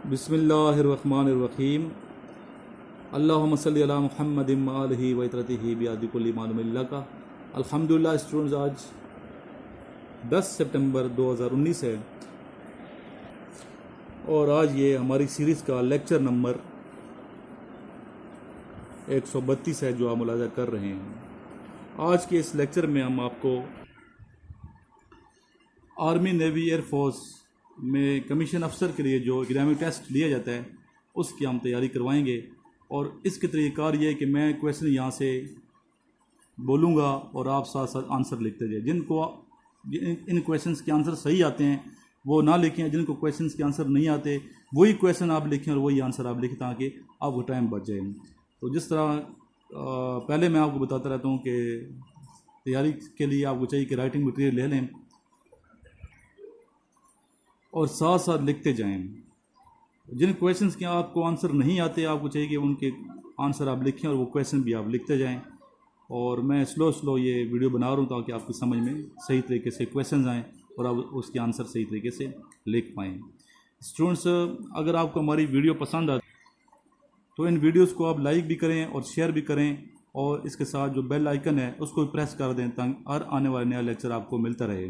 बिस्मिल्लाहिर्रहमानिर्रहीम। अल्लाहुम्मा सल्ली अला मुहम्मदिन व आलिहि व इतरतिहि बिअदि कुल्लि मालूमिन लका। अल्हम्दुलिल्लाह स्टूडेंट्स, आज 10 सितंबर 2019 है और आज ये हमारी सीरीज़ का लेक्चर नंबर 132 है जो आप मुलाज़ा कर रहे हैं। आज के इस लेक्चर में हम आपको आर्मी, नेवी, एयरफोर्स में कमीशन अफसर के लिए जो एग्जामिक टेस्ट लिया जाता है उसकी हम तैयारी करवाएंगे। और इसके तरीक़ाकार ये है कि मैं क्वेश्चन यहाँ से बोलूँगा और आप साथ साथ आंसर लिखते जाए। जिनको इन क्वेश्चंस के आंसर सही आते हैं वो ना लिखें, जिनको क्वेश्चंस के आंसर नहीं आते वही क्वेश्चन आप लिखें और वही आंसर आप लिखें ताकि आपको टाइम बच जाए। तो जिस तरह पहले मैं आपको बताता रहता हूँ कि तैयारी के लिए आपको चाहिए कि राइटिंग मटेरियल ले लें और साथ साथ लिखते जाएं। जिन क्वेश्चंस के आपको आंसर नहीं आते आपको चाहिए कि उनके आंसर आप लिखें और वो क्वेश्चन भी आप लिखते जाएं। और मैं स्लो ये वीडियो बना रहा हूँ ताकि आपकी समझ में सही तरीके से क्वेश्चंस आएँ और आप उसके आंसर सही तरीके से लिख पाएँ। स्टूडेंट्स, अगर आपको हमारी वीडियो पसंद आती तो इन वीडियोस को आप लाइक भी करें और शेयर भी करें और इसके साथ जो बेल आइकन है उसको भी प्रेस कर दें ताकि हर आने वाला नया लेक्चर आपको मिलता रहे।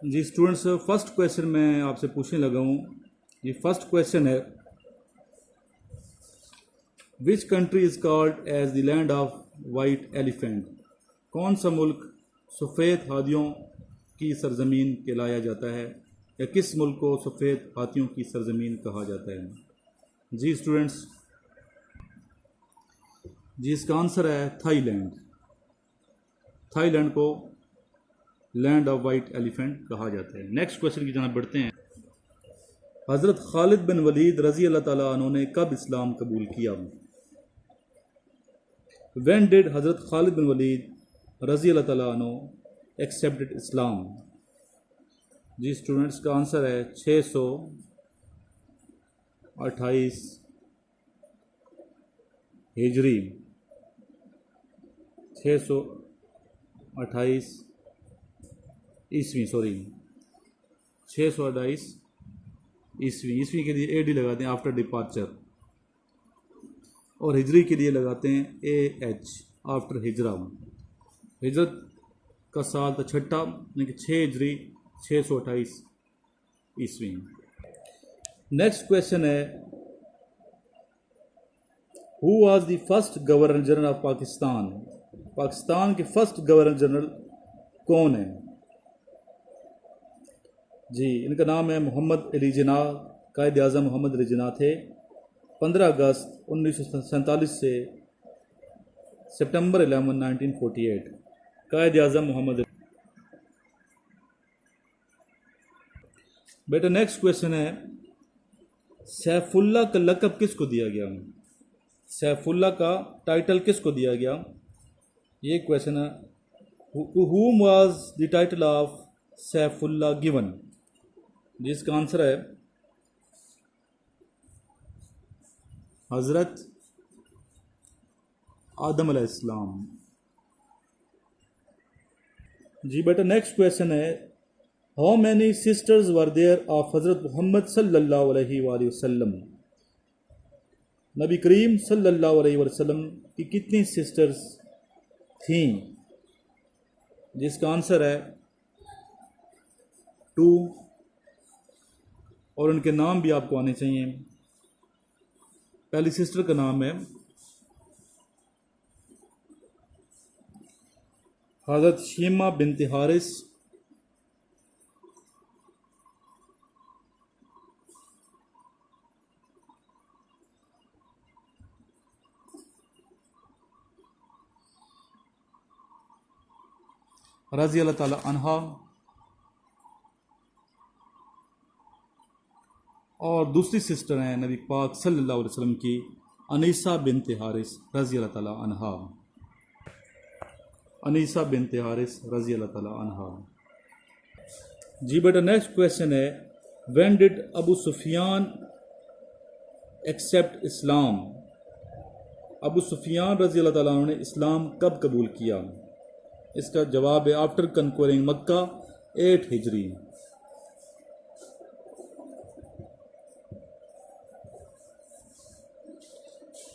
जी स्टूडेंट्स, फर्स्ट क्वेश्चन मैं आपसे पूछने लगा हूँ। ये फर्स्ट क्वेश्चन है, which country is called as the land of white elephant? कौन सा मुल्क सफ़ेद हाथियों की सरजमीन कहलाया जाता है, या किस मुल्क को सफ़ेद हाथियों की सरजमीन कहा जाता है? जी स्टूडेंट्स, जी इसका आंसर है थाईलैंड। थाईलैंड को लैंड ऑफ वाइट एलिफेंट कहा जाता है। नेक्स्ट क्वेश्चन की तरफ बढ़ते हैं। हज़रत खालिद बिन वलीद रज़ी अल्लाह ताला अन्हु ने कब इस्लाम कबूल किया? When did हज़रत खालिद बिन वलीद रज़ी अल्लाह ताला अन्हु एक्सेप्टेड इस्लाम? जी स्टूडेंट्स, का आंसर है 628 हिजरी। 628 ईस्वी, 628 ईस्वी के लिए एडी लगाते हैं आफ्टर डिपार्चर, और हिजरी के लिए लगाते हैं AH आफ्टर हिजरा। हिजरत का साल था छठा, यानी कि 6 हिजरी 628 ईस्वी। नेक्स्ट क्वेश्चन है, who was the first governor general of Pakistan? Pakistan के फर्स्ट गवर्नर जनरल कौन है? जी इनका नाम है मोहम्मद अली जिन्ना। कायद आज़म मोहम्मद अली जिन्ना थे। 15 अगस्त 1947 से सितंबर 11 1948 कायद आज़म मोहम्मद। बेटा नेक्स्ट क्वेश्चन है, सैफुल्ला का लक़ब किसको दिया गया? सैफुल्ला का टाइटल किसको दिया गया? ये क्वेश्चन है। To whom was the title of Saifullah given? जिसका आंसर है हज़रत आदम अलैहिस्सलाम। जी बेटा नेक्स्ट क्वेश्चन है, how many sisters were there of Hazrat Muhammad सल्लल्लाहु अलैहि वसल्लम? नबी करीम सल्लल्लाहु अलैहि वसल्लम की कितनी सिस्टर्स थीं? जिसका आंसर है 2, और उनके नाम भी आपको आने चाहिए। पहली सिस्टर का नाम है हज़रत शीमा बिनत हारिस, रज़ी अल्लाह ताला अन्हा, और दूसरी सिस्टर हैं नबी पाक सल्लल्लाहु अलैहि वसल्लम की अनीसा बिनत हारिस रज़ी अल्लाह ताला अन्हा। अनीसा बिनत हारिस रज़ी अल्लाह ताला अन्हा। जी बेटा नेक्स्ट क्वेश्चन है, when did Abu Sufyan accept Islam? Abu Sufyan रज़ी अल्लाह ताला ने इस्लाम कब कबूल किया? इसका जवाब है आफ्टर कन्क्वरिंग मक्का 8 हिजरी।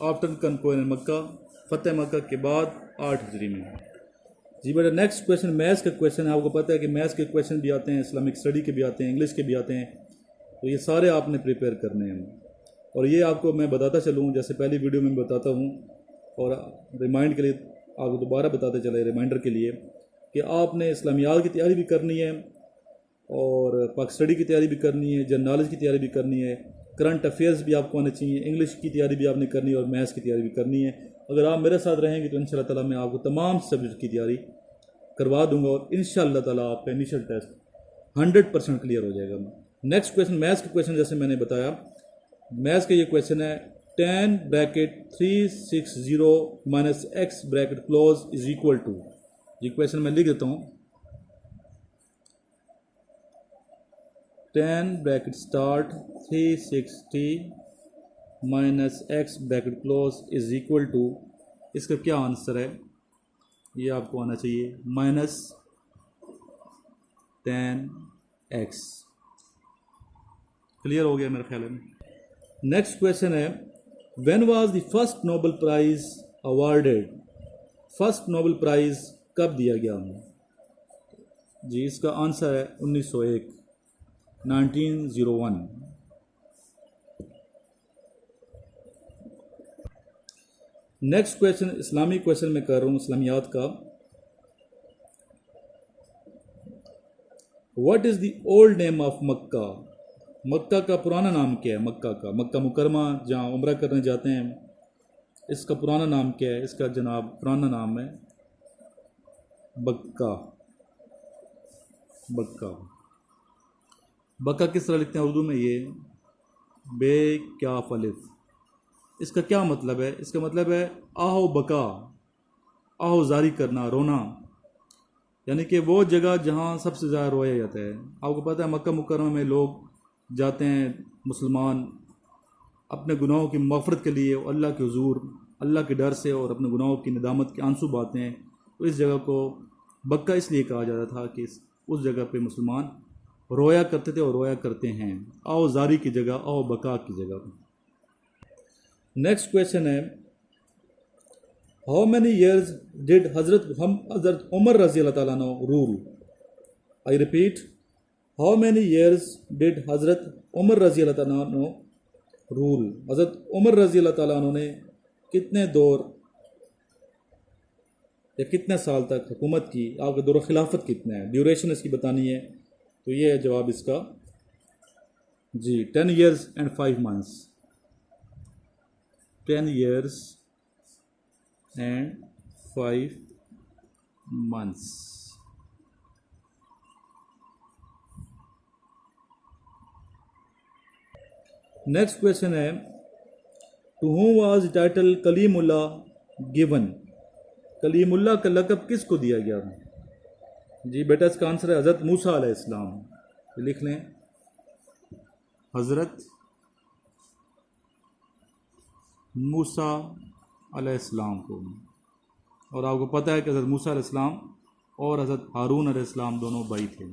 आफ्टर कन्क्वेशन मक्का, फतेह मक्का के बाद 8 हिजरी में। जी बेटा नेक्स्ट क्वेश्चन मैथ्स का क्वेश्चन है। आपको पता है कि मैथ्स के क्वेश्चन भी आते हैं, इस्लामिक स्टडी के भी आते हैं, इंग्लिश के भी आते हैं, तो ये सारे आपने प्रिपेयर करने हैं। और ये आपको मैं बताता चलूँ, जैसे पहली वीडियो में बताता हूँ और रिमाइंड के लिए आपको दोबारा बताते चले, रिमाइंडर के लिए, कि आपने इस्लामियात की तैयारी भी करनी है और पाक स्टडी की तैयारी भी करनी है, जनरल नॉलेज की तैयारी भी करनी है, करंट अफेयर्स भी आपको आने चाहिए, इंग्लिश की तैयारी भी आपने करनी है और मैथ्स की तैयारी भी करनी है। अगर आप मेरे साथ रहेंगे तो इंशाल्लाह ताला मैं आपको तमाम सब्जेक्ट की तैयारी करवा दूंगा और इंशाल्लाह ताला आपका इनिशियल टेस्ट 100% क्लियर हो जाएगा। नेक्स्ट क्वेश्चन मैथ्स का क्वेश्चन, जैसे मैंने बताया मैथ्स का ये क्वेश्चन है 10 bracket 360 minus X bracket close is equal to. ये क्वेश्चन मैं लिख देता हूँ, 10 bracket start 360 minus X bracket close is equal to, इसका क्या आंसर है ये आपको आना चाहिए माइनस 10x। क्लियर हो गया मेरे ख्याल में। नेक्स्ट क्वेश्चन है when was the first Nobel prize awarded. First Nobel prize कब दिया गया हमें? जी इसका आंसर है 1901, 1901। नेक्स्ट क्वेश्चन इस्लामिक क्वेश्चन में कर रहा हूँ, इस्लामियात का। What is the old name of Makkah. Makkah का पुराना नाम क्या है? मक्का का, मक्का मुकरमा जहाँ उम्रा करने जाते हैं, इसका पुराना नाम क्या है? इसका जनाब पुराना नाम है बक्का। बक्का बक्का किस तरह लिखते हैं उर्दू में? ये बे क्या फलिफ। इसका क्या मतलब है? इसका मतलब है आहो बका, आहो जारी करना, रोना, यानी कि वो जगह जहाँ सबसे ज़्यादा रोया जाता है। आपको पता है मक्का मुकर्रमा में लोग जाते हैं, मुसलमान अपने गुनाहों की मग़फ़िरत के लिए और अल्लाह के हुज़ूर, अल्लाह के डर से और अपने गुनाहों की निदामत के आंसू बहाते हैं। तो इस जगह को बक्का इसलिए कहा जाता था कि उस जगह पे मुसलमान रोया करते थे और रोया करते हैं। आओ जारी की जगह, आओ बका की जगह। नेक्स्ट क्वेश्चन है हाउ मैनी ईयर्स डिड हज़रत उमर रज़ी अल्लाह तआला अन्हु rule. I repeat, how many years did हज़रत उमर रज़ी अल्लाह तआला अन्हु रूल। हज़रत उमर रज़ी अल्लाह तआला अन्हु ने कितने दौर या कितने साल तक हुकूमत की? आपका दौर खिलाफत कितना है, ड्यूरेशन इसकी बतानी है। तो ये है जवाब इसका जी 10 years and 5 months। 10 years and 5 months। Next question है to whom was the title Kalimullah given। Kalimullah का लक़ब किसको दिया गया? जी बेटा इसका आंसर है हज़रत मूसा अलैहिस्सलाम। लिख लें हज़रत मूसा अलैहिस्सलाम को। और आपको पता है कि हज़रत मूसा अलैहिस्सलाम और हज़रत हारून अलैहिस्सलाम दोनों भाई थे।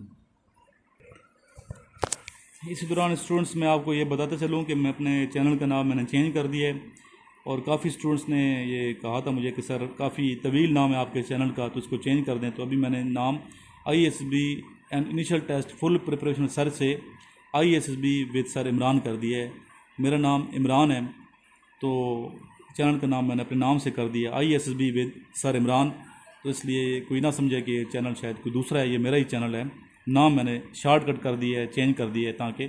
इसी दौरान स्टूडेंट्स मैं आपको ये बताते चलूँ कि मैं अपने चैनल का नाम मैंने चेंज कर दिया है और काफ़ी स्टूडेंट्स ने ये कहा था मुझे कि सर काफ़ी तवील नाम है आपके चैनल का, तो इसको चेंज कर दें। तो अभी मैंने नाम ISSB and initial test full preparation sir से ISSB विद सर इमरान कर दिया है। मेरा नाम इमरान है, तो चैनल का नाम मैंने अपने नाम से कर दिया ISSB विद सर इमरान। तो इसलिए कोई ना समझे कि चैनल शायद कोई दूसरा है, ये मेरा ही चैनल है। नाम मैंने शॉर्टकट कर दिया है, चेंज कर दिया है ताकि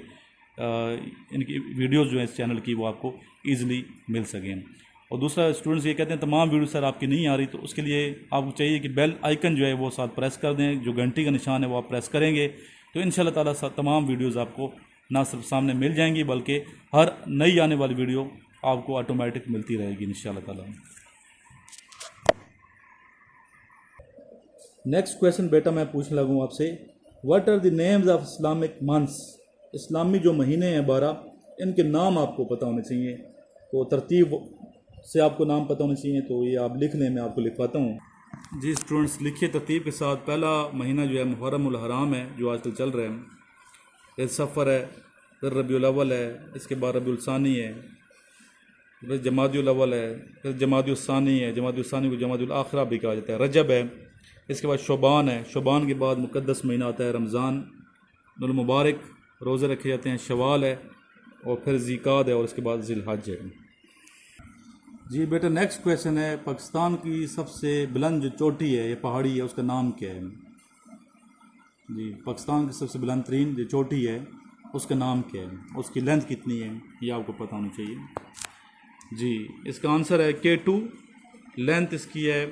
इनकी वीडियोस जो है इस चैनल की वो आपको ईज़िली मिल सकें। और दूसरा स्टूडेंट्स ये कहते हैं तमाम वीडियो सर आपकी नहीं आ रही, तो उसके लिए आपको चाहिए कि बेल आइकन जो है वो साथ प्रेस कर दें, जो घंटी का निशान है वो आप प्रेस करेंगे तो इंशाल्लाह ताला तमाम वीडियोस आपको ना सिर्फ सामने मिल जाएंगी बल्कि हर नई आने वाली वीडियो आपको ऑटोमेटिक मिलती रहेगी इंशाल्लाह ताला। नेक्स्ट क्वेश्चन बेटा मैं पूछने लगूँ आपसे, what are the names of Islamic months. इस्लामी जो महीने हैं 12, इनके नाम आपको पता होने चाहिए, तो तरतीब से आपको नाम पता होने चाहिए। तो ये आप लिख लें, मैं आपको लिखवाता हूँ। जी स्टूडेंट्स लिखिए तरतीब के साथ। पहला महीना जो है मुहर्रमुल हराम है जो आजकल चल रहा है, फिर सफ़र है, फिर रबीउल अव्वल है, इसके बाद रबीउल सानी है, फिर जमादियुल अव्वल है, फिर जमादियुल सानी है, जमादियुल सानी को जमादियुल आखिरा भी कहा जाता है, रजब है, इसके बाद शोबान है, शोबान के बाद मुक़द्दस महीना आता है रमज़ान नुल मुबारक, रोज़े रखे जाते हैं, शवाल है, और फिर ज़िकाद है, और उसके बाद ज़िलहज है। जी बेटा नेक्स्ट क्वेश्चन है, पाकिस्तान की सबसे बुलंद जो चोटी है, ये पहाड़ी है, उसका नाम क्या है? जी पाकिस्तान की सबसे बुलंद तरीन जो चोटी है उसका नाम क्या है, उसकी लेंथ कितनी है, ये आपको पता होना चाहिए। जी इसका आंसर है K2, लेंथ इसकी है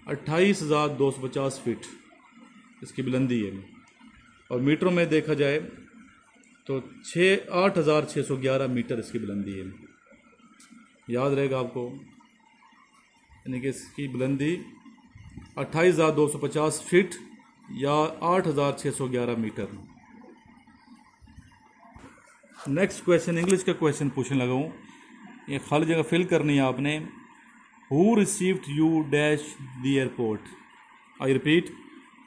28,250 फीट इसकी बुलंदी है, और मीटरों में देखा जाए तो 8,611 मीटर इसकी बुलंदी है। याद रहेगा आपको, यानी कि इसकी बुलंदी 28,250 फीट या 8,611 मीटर। नेक्स्ट क्वेश्चन इंग्लिश का क्वेश्चन पूछने लगा हूँ, ये खाली जगह फिल करनी है आपने। Who received you dash the airport, I repeat,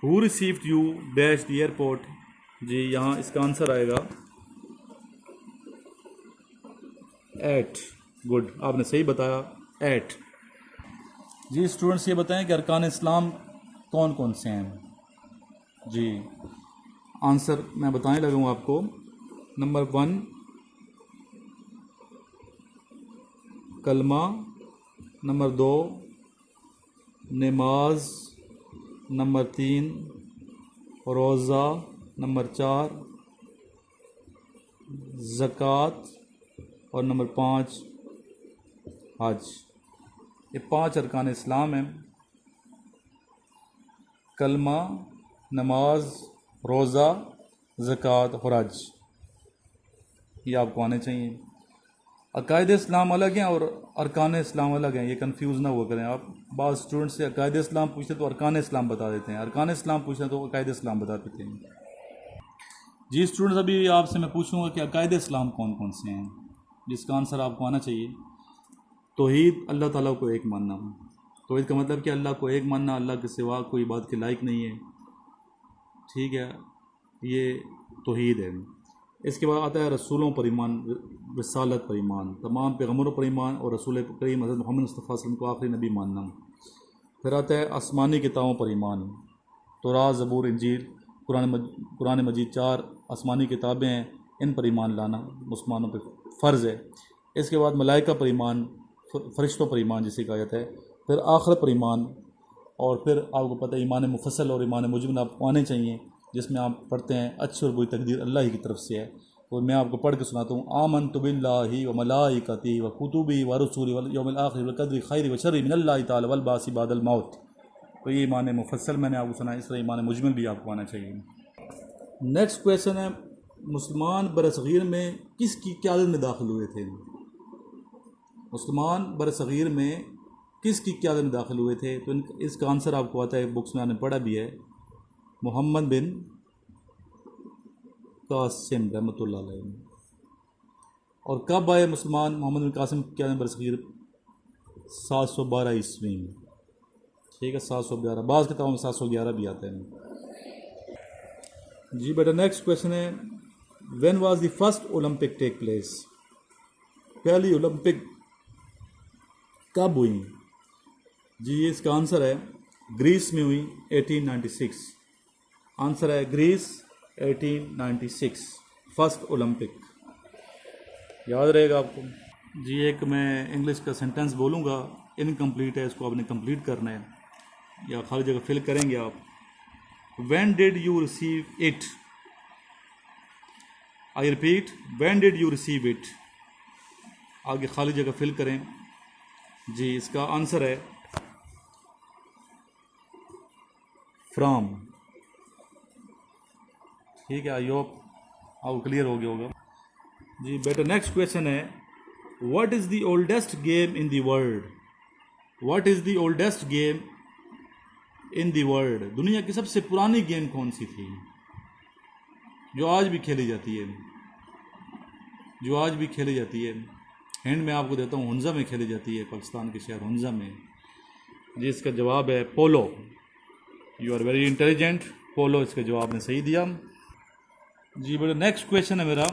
who received you dash the airport. जी यहाँ इसका आंसर आएगा एट। गुड, आपने सही बताया, एट। जी स्टूडेंट्स ये बताएं कि अरकान इस्लाम कौन कौन से हैं। जी आंसर मैं बताने लगा हूँ आपको। नंबर 1 कलमा, नंबर 2 नमाज, नंबर 3 रोज़ा, नंबर 4 ज़कात, और नंबर 5 हज। ये 5 अरकान इस्लाम हैं, कलमा, नमाज, रोज़ा, ज़कात और हज। ये आपको आने चाहिए। अकायद इस्लाम अलग हैं और अरकान इस्लाम अलग हैं, ये कंफ्यूज ना हुआ करें आप। बाद स्टूडेंट्स से अकायद इस्लाम पूछते तो अरकान इस्लाम बता देते हैं, अरकान इस्लाम पूछते तो अकायद इस्लाम बता देते हैं। जी स्टूडेंट्स अभी आपसे मैं पूछूंगा कि अकायद इस्लाम कौन कौन से हैं, जिसका आंसर आपको आना चाहिए। तौहीद, अल्लाह ताला को एक मानना। तौहीद का मतलब कि अल्लाह को एक मानना, अल्लाह के सिवा कोई बात के लायक नहीं है, ठीक है, ये तौहीद है। इसके बाद आता है रसूलों पर ईमान, रिसालत पर ईमान, तमाम पैगम्बरों पर ईमान, और रसूल करीम हज़रत मोहम्मद मुस्तफ़ा सल्लल्लाहु अलैहि वसल्लम को आखिरी नबी मानना। फिर आता है आसमानी किताबों पर ईमान, तौरात, ज़बूर, इंजील, कुरान मजीद, 4 आसमानी किताबें हैं, इन पर ईमान लाना मुसलमानों पर फ़र्ज़ है। इसके बाद मलाइका पर ईमान, फ़रिश्तों पर ईमान जिसे कहा जाता है। फिर आखिरत पर ईमान, और फिर आपको पता है ईमान मुफस्सल और ईमान मुजमल आपको आने चाहिए, जिसमें आप पढ़ते हैं अच्छी और बुरी तकदीर अल्लाह ही की तरफ से है। तो मैं आपको पढ़ के सुनाता हूँ। आमनतु बिल्लाहि व मलाइकतिही व कुतुबिही व रुसूलिही वल यौमिल आखिर व कद्रि खैरि व शर्रि मिनल्लाहि तआला वल बासी बादल मौत। तो ये ईमान मुफस्सल मैंने आपको सुना, इस तरह ईमान मुजमल भी आपको आना चाहिए। नेक्स्ट क्वेश्चन है, मुसलमान बरसग़ीर में किसकी क़यादत में दाखिल हुए थे? मुसलमान बरसग़ीर में किसकी क़यादत में दाखिल हुए थे? तो इसका आंसर आपको आता है, बुक्स में आपने पढ़ा भी है, मोहम्मद बिन कासिम रहमतुल्लाह अलैह। और कब आए मुसलमान मोहम्मद बिन कासिम की क़यादत में बरसग़ीर? 712 ईस्वी में, ठीक है, 711। बाज़ किताबों में 711 भी आता है। जी बेटा नेक्स्ट क्वेश्चन है, when was the first Olympic take place? पहली ओलंपिक कब हुई? जी इसका आंसर है ग्रीस में हुई, 1896। आंसर है ग्रीस, 1896 फर्स्ट ओलंपिक। याद रहेगा आपको। जी एक मैं इंग्लिश का सेंटेंस बोलूँगा, इनकम्प्लीट है, इसको आपने कंप्लीट करना है या खाली जगह फिल करेंगे आप। When did you receive it? I repeat, when did you receive it? आगे खाली जगह फिल करें। जी इसका आंसर है फ्रॉम। ठीक है, आई होप आपको क्लियर हो गया होगा। जी बेटा नेक्स्ट क्वेश्चन है, what is the oldest game in the world? What is the oldest game in the world? दुनिया की सबसे पुरानी गेम कौन सी थी जो आज भी खेली जाती है? जो आज भी खेली जाती है, हिंट मैं आपको देता हूँ, हुंजा में खेली जाती है, पाकिस्तान के शहर हुंजा में। जी इसका जवाब है पोलो। यू आर वेरी इंटेलिजेंट, पोलो इसका जवाब ने सही दिया। जी बेटा नेक्स्ट क्वेश्चन है मेरा,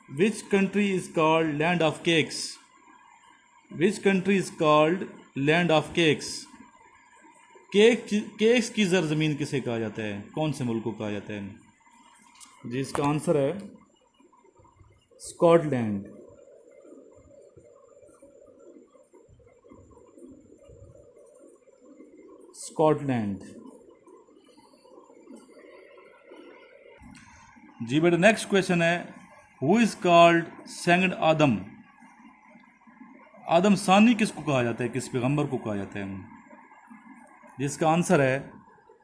विच country is called land of cakes? Which country is called land of cakes? Cakes की ज़मीन किसे कहा जाता है? कौन से मुल्क को कहा जाता है? जी इसका आंसर है स्कॉटलैंड। स्कॉटलैंड। जी बेटा नेक्स्ट क्वेश्चन है, हु इज़ कॉल्ड सेकंड आदम? आदम सानी किसको कहा जाता है, किस पैगंबर को कहा जाता है? जिसका आंसर है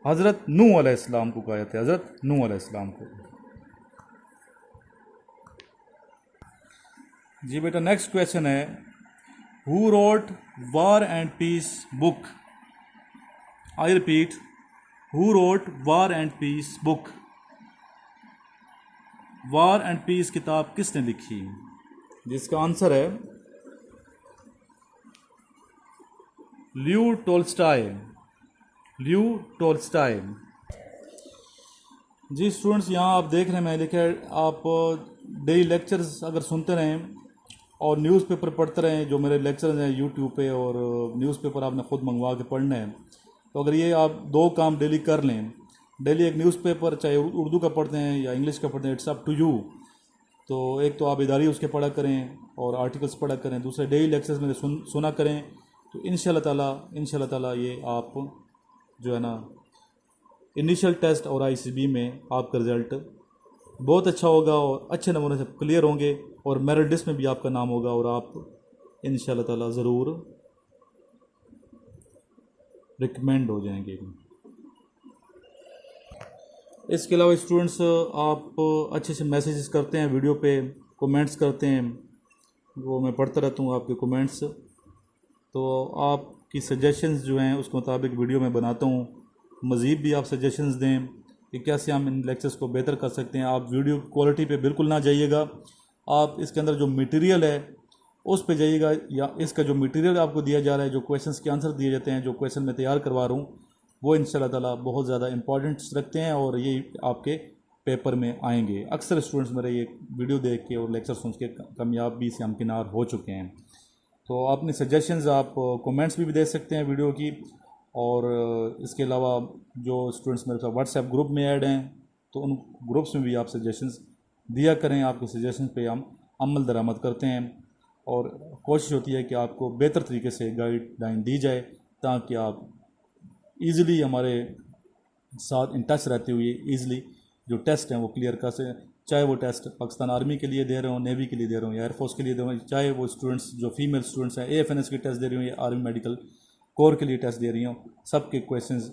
हज़रत नूह अलैहिस्सलाम को कहा जाता है, हज़रत नूह अलैहिस्सलाम को। जी बेटा नेक्स्ट क्वेश्चन है, who wrote War and Peace book? I repeat, who wrote War and Peace book? War and Peace किताब किसने लिखी? जिसका आंसर है ल्यू टोल्स्टॉय। Leo Tolstoy. जी स्टूडेंट्स यहाँ आप देख रहे हैं, मैं लिखा है आप डेली लेक्चर्स अगर सुनते रहें और न्यूज़पेपर पढ़ते रहें, जो मेरे लेक्चर्स हैं यूट्यूब पे, और न्यूज़पेपर आपने ख़ुद मंगवा के पढ़ने हैं, तो अगर ये आप दो काम डेली कर लें, डेली एक न्यूज़पेपर चाहे उर्दू का पढ़ते हैं या इंग्लिश का पढ़ते हैं, इट्स अप टू यू। तो एक तो आप इदारी उसके पढ़ा करें और आर्टिकल्स पढ़ा करें, दूसरे डेली लेक्चर्स में सुना करें, तो इंशाल्लाह ताला ये आप जो है ना इनिशियल टेस्ट और आईसीबी में आपका रिज़ल्ट बहुत अच्छा होगा और अच्छे नंबरों से क्लियर होंगे और मेरिट लिस्ट में भी आपका नाम होगा और आप इंशाल्लाह ताला ज़रूर रिकमेंड हो जाएंगे। इसके अलावा स्टूडेंट्स आप अच्छे से मैसेजेस करते हैं, वीडियो पे कमेंट्स करते हैं, वो मैं पढ़ता रहता हूँ आपके कमेंट्स, तो आपकी सजेशंस जो हैं उसके मुताबिक वीडियो में बनाता हूँ। मज़ीद भी आप सजेशंस दें कि कैसे हम इन लेक्चर्स को बेहतर कर सकते हैं। आप वीडियो क्वालिटी पे बिल्कुल ना जाइएगा, आप इसके अंदर जो मटेरियल है उस पे जाइएगा, या इसका जो मटेरियल आपको दिया जा रहा है, जो क्वेश्चंस के आंसर दिए जाते हैं, जो क्वेश्चन मैं तैयार करवा रहा हूँ, वो इंशाल्लाह ताला बहुत ज़्यादा इंपॉर्टेंट्स रखते हैं और ये आपके पेपर में आएंगे। अक्सर स्टूडेंट्स मेरे ये वीडियो देख के और लेक्चर सुन के कामयाबी से हमकिनार हो चुके हैं। तो अपने सजेशंस आप कमेंट्स भी दे सकते हैं वीडियो की, और इसके अलावा जो स्टूडेंट्स मेरे साथ व्हाट्सएप ग्रुप में ऐड हैं तो उन ग्रुप्स में भी आप सजेशंस दिया करें। आपके सजेशन पे हम अमल दरामद करते हैं और कोशिश होती है कि आपको बेहतर तरीके से गाइडलाइन दी जाए ताकि आप ईज़िली हमारे साथ इन टच रहते हुए ईज़िली जो टेस्ट हैं वो क्लियर कर सकें। चाहे वो टेस्ट पाकिस्तान आर्मी के लिए दे रहे हों, नेवी के लिए दे रहे हों या एयरफोर्स के लिए दे रहे हों, चाहे वो स्टूडेंट्स जो फीमेल स्टूडेंट्स हैं AFNS के टेस्ट दे रही हों या आर्मी मेडिकल कोर के लिए टेस्ट दे रही हों, सब के क्वेश्चंस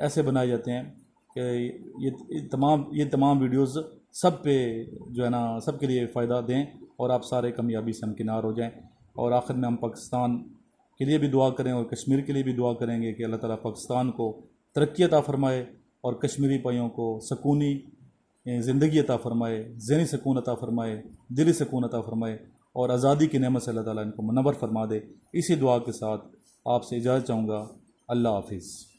ऐसे बनाए जाते हैं कि ये तमाम वीडियोस सब पे जो है ना सबके लिए फ़ायदा दें और आप सारे कामयाबी से हमकिनार हो जाएं। और आखिर में हम पाकिस्तान के लिए भी दुआ करें और कश्मीर के लिए भी दुआ करेंगे कि अल्लाह ताला पाकिस्तान को तरक्की अता फ़रमाए और कश्मीरी भाइयों को सकूनी ज़िंदगी अता फ़रमाए, ज़हनी सकून अता फ़रमाए, दिली सकून अता फ़रमाए और आज़ादी की नेमत से अल्लाह ताला इनको मुनव्वर फरमा दे। इसी दुआ के साथ आपसे इजाज़त चाहूँगा। अल्लाह हाफिज़।